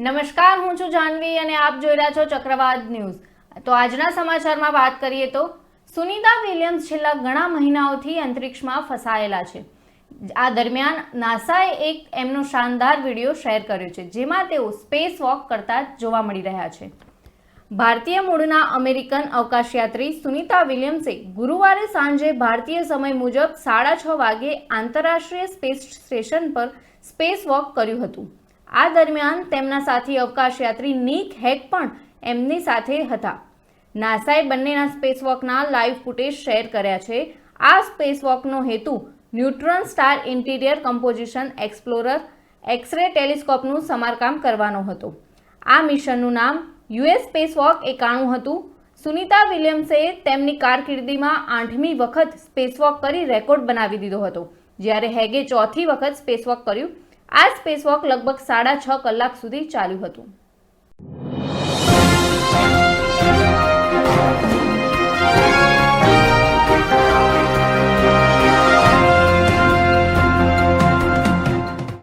નમસ્કાર, હું છું જાનવી અને આપ જોઈ રહ્યા છો ચક્રવાત ન્યૂઝ। તો આજના સમાચારમાં વાત કરીએ તો સુનિતા વિલિયમ્સ છેલ્લા ઘણા મહિનાઓથી અંતરિક્ષમાં ફસાયેલા છે। આ દરમિયાન નાસાએ એક એમનો શાનદાર વિડીયો શેર કર્યો છે, જેમાં તેઓ સ્પેસ વોક કરતા જોવા મળી રહ્યા છે। ભારતીય મૂળના અમેરિકન અવકાશયાત્રી સુનિતા વિલિયમ્સે ગુરુવારે સાંજે ભારતીય સમય મુજબ 6:30 વાગે આંતરરાષ્ટ્રીય સ્પેસ સ્ટેશન પર સ્પેસ વોક કર્યું હતું। આ દરમિયાન તેમના સાથી અવકાશયાત્રી નિક હેગ પણ એમની સાથે હતા। નાસાએ બંનેના સ્પેસવોકના લાઈવ ફૂટેજ શેર કર્યા છે। આ સ્પેસવોકનો હેતુ neutron star interior composition explorer X-ray ટેલિસ્કોપનું સમારકામ કરવાનો હતો। આ મિશનનું નામ યુએસ સ્પેસવોક 91 હતું। સુનિતા વિલિયમ્સે તેમની કારકિર્દીમાં 8મી વખત સ્પેસવોક કરી રેકોર્ડ બનાવી દીધો હતો, જ્યારે હેગે 4થી વખત સ્પેસવોક કર્યું। આ સ્પેસવોક લગભગ 6.5 કલાક સુધી ચાલ્યું હતું।